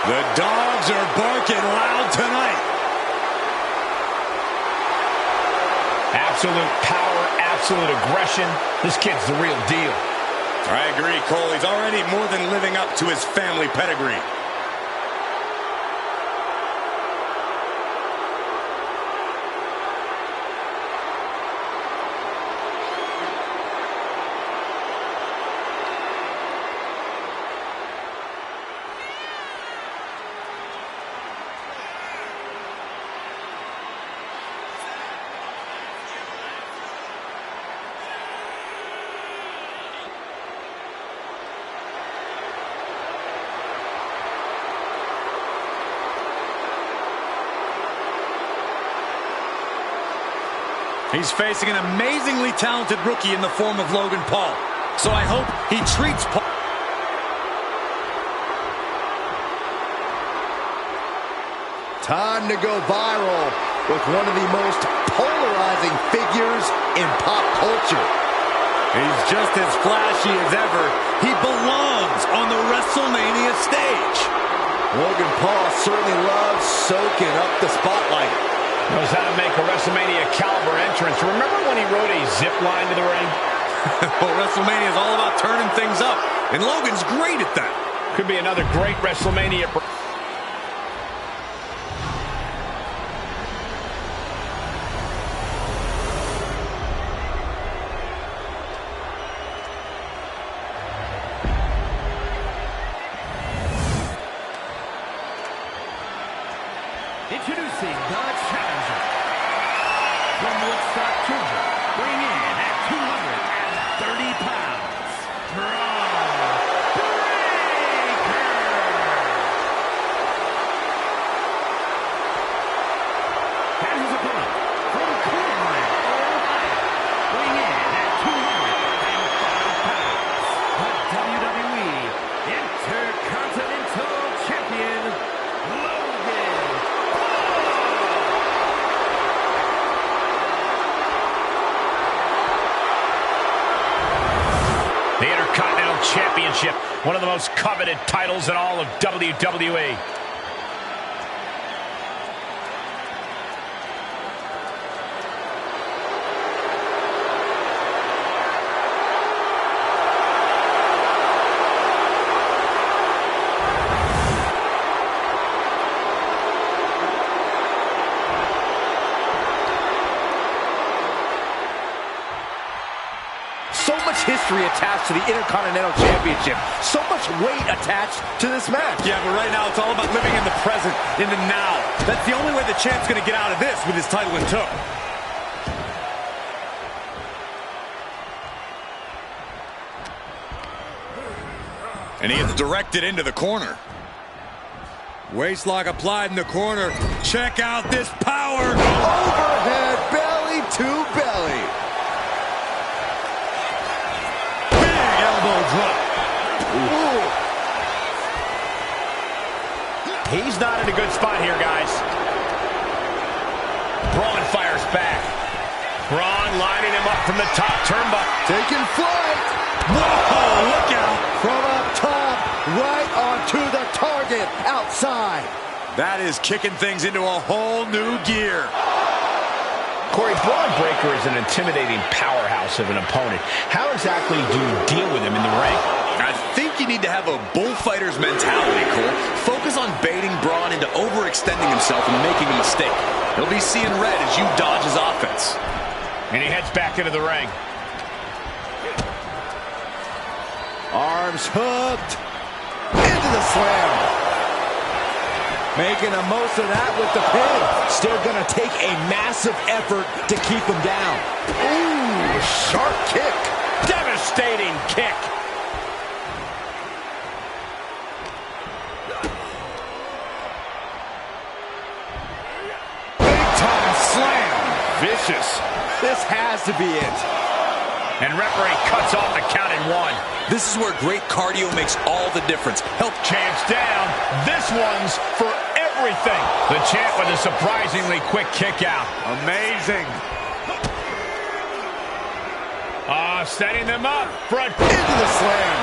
The dogs are barking loud tonight. Absolute power, absolute aggression. This kid's the real deal. I agree, Cole. He's already more than living up to his family pedigree. He's facing an amazingly talented rookie in the form of Logan Paul. So I hope he treats Paul. Time to go viral with one of the most polarizing figures in pop culture. He's just as flashy as ever. He belongs on the Wrestlemania stage. Logan Paul certainly loves soaking up the spotlight. Knows how to make a WrestleMania caliber entrance. Remember when he rode a zip line to the ring? Well, WrestleMania is all about turning things up, and Logan's great at that. Could be another great WrestleMania. Introducing the challenger from Woodstock, Georgia, weighing in at 230 pounds, Braun Breaker. And his opponent from Cleveland, Ohio, weighing in at 205 pounds, the WWE Intercontinental Champion, Logan. The Intercontinental Championship, one of the most coveted titles in all of WWE. So much history attached to the Intercontinental Championship. So much weight attached to this match. Yeah, but right now it's all about living in the present, in the now. That's the only way the champ's going to get out of this with his title in tow. And he is directed into the corner. Waistlock applied in the corner. Check out this power. Overhead belly to belly. Big elbow drop. Ooh. He's not in a good spot here, guys. Braun fires back. Braun lining him up from the top turnbuckle. Taking flight. Whoa, look out. From up top, right onto the target outside. That is kicking things into a whole new gear. Corey, Braun Breaker is an intimidating powerhouse of an opponent. How exactly do you deal with him in the ring? I think you need to have a bullfighter's mentality, Cole. Focus on baiting Braun into overextending himself and making a mistake. He'll be seeing red as you dodge his offense. And he heads back into the ring. Arms hooked. Into the slam. Making the most of that with the pin. Still going to take a massive effort to keep him down. Ooh, sharp kick. Devastating kick. Big time slam. Vicious. This has to be it. And referee cuts off the count in one. This is where great cardio makes all the difference. Help. Champ's down. This one's for everything. The champ with a surprisingly quick kick out. Amazing. Setting them up for a... Into the slam.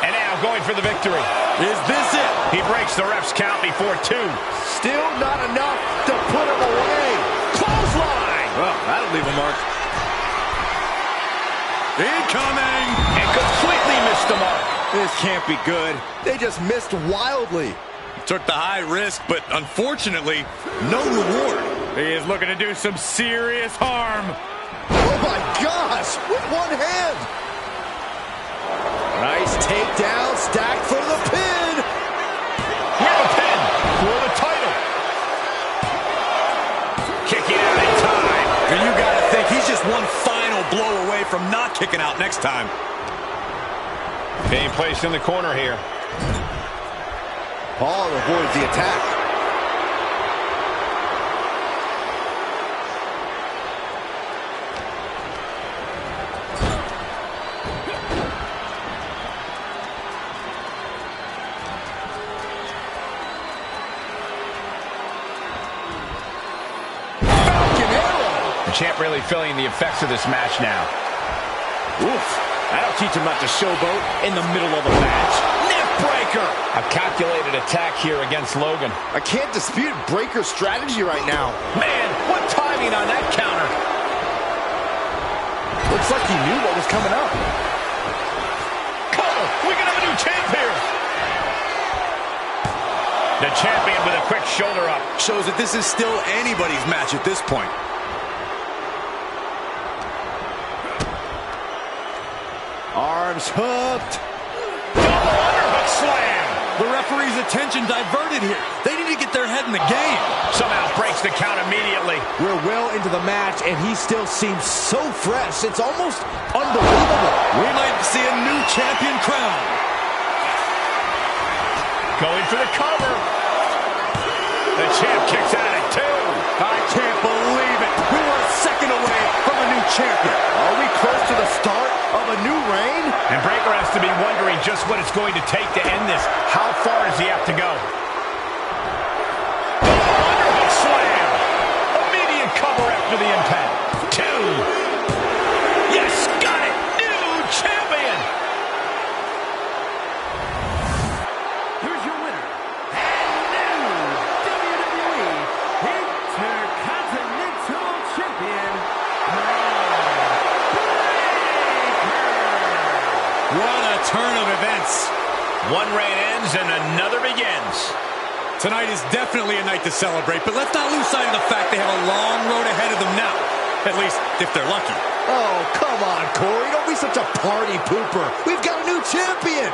And now going for the victory. Is this it? He breaks the ref's count before 2. Still not enough to put him away. Clothesline! Well, that'll leave a mark. Incoming! And completely missed the mark. This can't be good. They just missed wildly. Took the high risk, but unfortunately, no reward. He is looking to do some serious harm. Oh my gosh, with one hand. Nice takedown, stacked for the pin. With a pin for the title. Kicking out in time. And you gotta think he's just one final blow away from not kicking out next time. Being placed in the corner here. Paul avoids the attack. The champ really feeling the effects of this match now. Oof. That'll teach him not to showboat in the middle of a match. Neck breaker. A calculated attack here against Logan. I can't dispute Breaker's strategy right now. Man, what timing on that counter. Looks like he knew what was coming up. Cover. We can have a new champ here. The champion with a quick shoulder up. Shows that this is still anybody's match at this point. Arms hooked. Double underhook slam. The referee's attention diverted here. They need to get their head in the game. Somehow breaks the count immediately. We're well into the match, and he still seems so fresh. It's almost unbelievable. We might see a new champion crown. Going for the cover. The champ kicks out at 2. I can't believe it. We were a second away from a new champion. Are we close to the start of a new reign? And Breaker has to be wondering just what it's going to take to end this. How far does he have to go? Double underhook slam. Immediate cover after the impact. 2. Yes, got it. New champion. Here's your winner, and new WWE Intercontinental Champion, What a turn of events. One reign ends and another begins. Tonight is definitely a night to celebrate, but let's not lose sight of the fact they have a long road ahead of them now. At least, if they're lucky. Oh, come on, Corey. Don't be such a party pooper. We've got a new champion.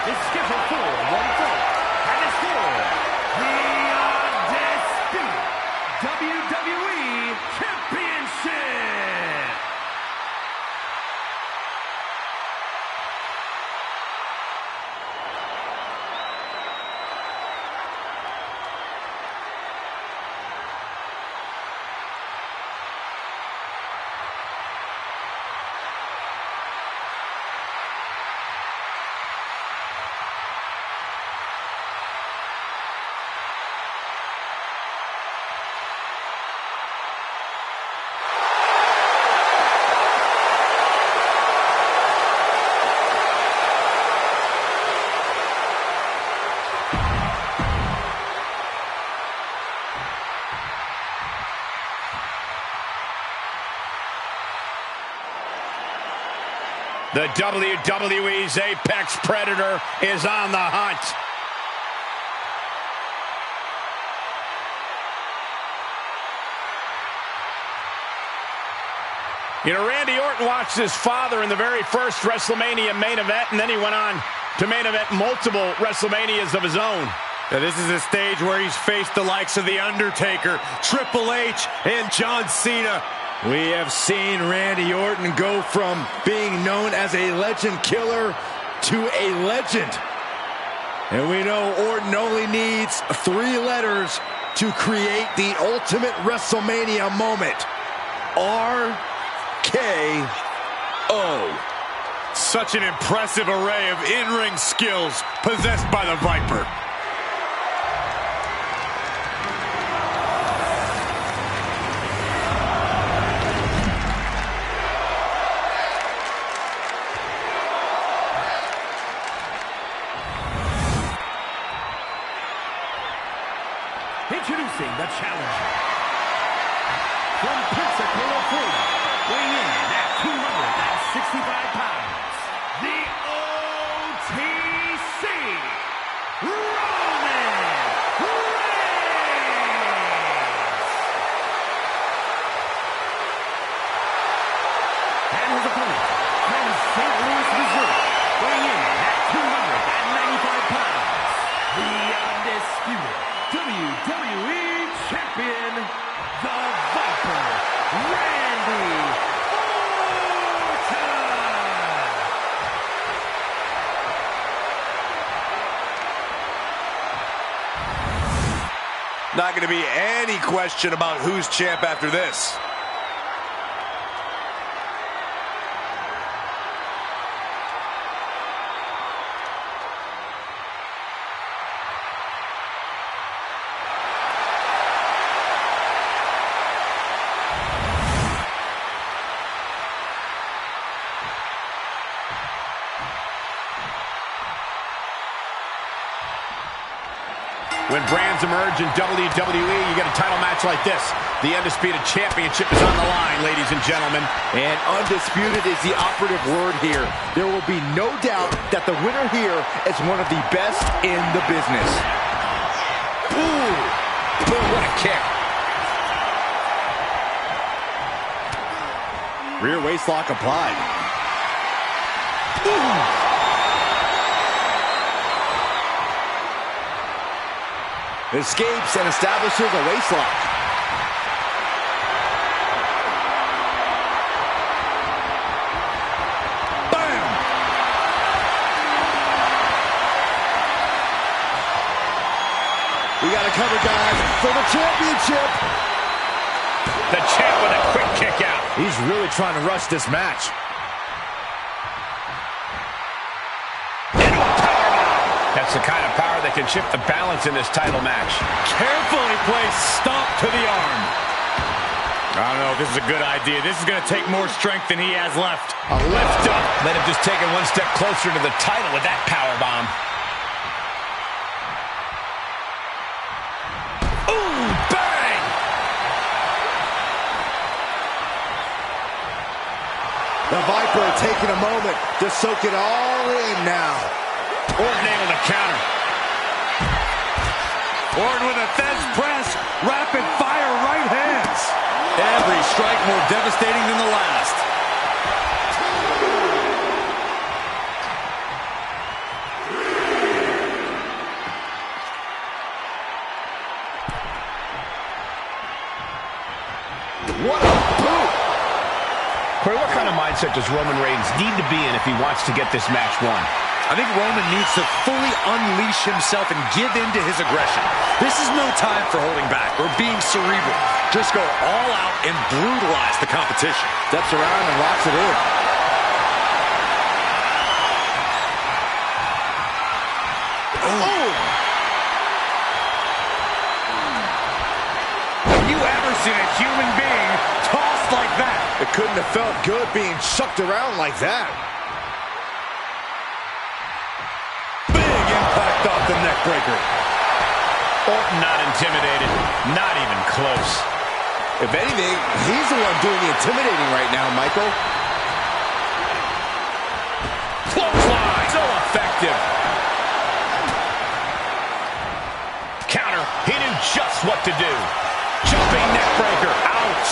is scheduled for one fall, and is for the Undisputed WWE Championship. The WWE's Apex Predator is on the hunt. You know, Randy Orton watched his father in the very first WrestleMania main event, and then he went on to main event multiple WrestleManias of his own. Now, this is a stage where he's faced the likes of The Undertaker, Triple H, and John Cena. We have seen Randy Orton go from being known as a legend killer to a legend. And we know Orton only needs 3 letters to create the ultimate WrestleMania moment. RKO. Such an impressive array of in-ring skills possessed by the Viper. Introducing the challenger. From Pensacola, Florida, weighing in at 265 pounds, the OTC, Roman Reigns. And his opponent, from St. Louis, Missouri, weighing in at 295 pounds, the undisputed WWE Champion, the Viper, Randy Orton! Not going to be any question about who's champ after this. When brands emerge in WWE, you get a title match like this. The Undisputed Championship is on the line, ladies and gentlemen. And undisputed is the operative word here. There will be no doubt that the winner here is one of the best in the business. Ooh, what a kick. Rear waistlock applied. Ooh. Escapes and establishes a waistlock. Bam! We got to cover, guys, for the championship. The champ with a quick kick out. He's really trying to rush this match. That's the kind of power that can shift the balance in this title match. Carefully placed stomp to the arm. I don't know if this is a good idea. This is going to take more strength than he has left. A lift up. Let him just take it one step closer to the title with that power bomb. Ooh, bang! The Viper taking a moment to soak it all in now. Orton able to counter. Orton with a Thez press. Rapid fire right hands. Every strike more devastating than the last. What a boot! Corey, what kind of mindset does Roman Reigns need to be in if he wants to get this match won? I think Roman needs to fully unleash himself and give in to his aggression. This is no time for holding back or being cerebral. Just go all out and brutalize the competition. Steps around and locks it in. Oh! Have you ever seen a human being tossed like that? It couldn't have felt good being chucked around like that. Off the neck breaker. Orton not intimidated, not even close. If anything, he's the one doing the intimidating right now, Michael. Clothesline, so effective. Counter, he knew just what to do. Jumping neck breaker, ouch.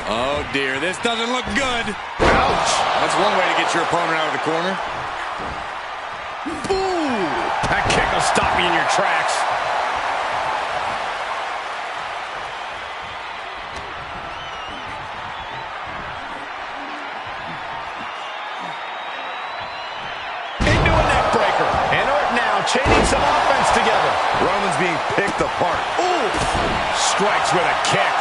Oh dear, this doesn't look good. Ouch! That's one way to get your opponent out of the corner. Ooh! That kick will stop you in your tracks. Into a neck breaker. And Orton now chaining some offense together. Roman's being picked apart. Ooh! Strikes with a kick.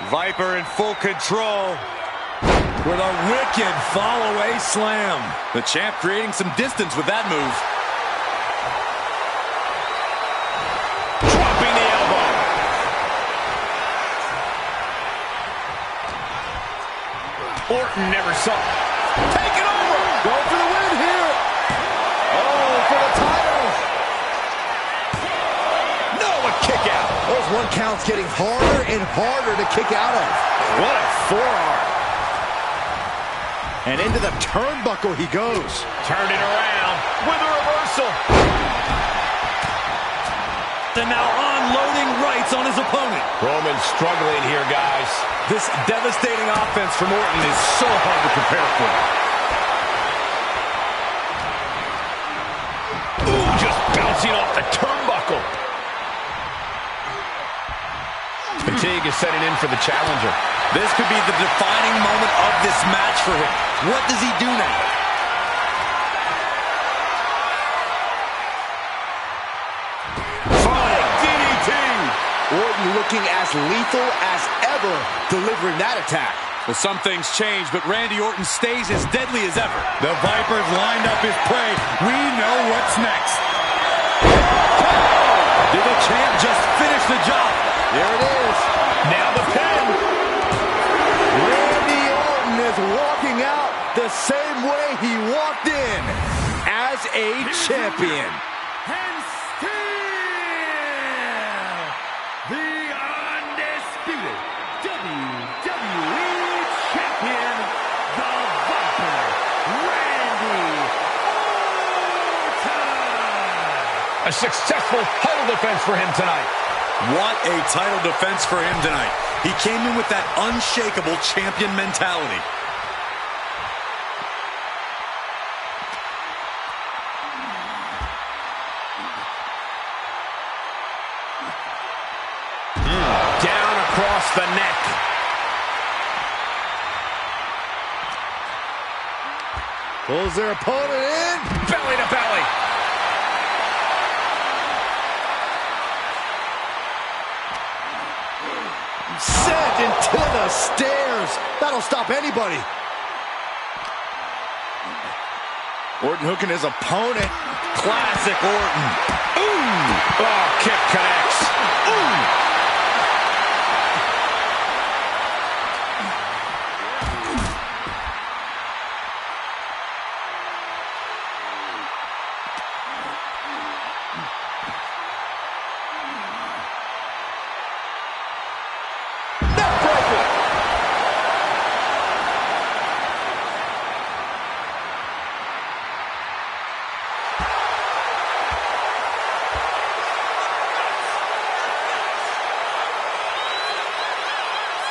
Viper in full control. With a wicked fall-away slam. The champ creating some distance with that move. Dropping the elbow. Orton never saw. Take it over. Go for the win here. Oh, for the titles. No, a kick out. Those one counts getting harder and harder to kick out of. What a forearm. And into the turnbuckle he goes. Turned it around with a reversal. And now unloading rights on his opponent. Roman struggling here, guys. This devastating offense from Orton is so hard to prepare for. Ooh, just bouncing off the turnbuckle. Fatigue is setting in for the challenger. This could be the defining moment of this match for him. What does he do now? Falling DDT. Orton looking as lethal as ever, delivering that attack. Well, some things change, but Randy Orton stays as deadly as ever. The Viper's lined up his prey. We know what's next. Did the champ just finish the job? There it is. Now the pin. Randy Orton is walking out the same way he walked in, as a champion. And still the undisputed WWE Champion, the Viper, Randy Orton. A successful title defense for him tonight. What a title defense for him tonight. He came in with that unshakable champion mentality. Down across the neck. Pulls their opponent in. Belly to belly. Sent into the stairs. That'll stop anybody. Orton hooking his opponent. Classic Orton. Ooh! Oh, kick connects. Ooh!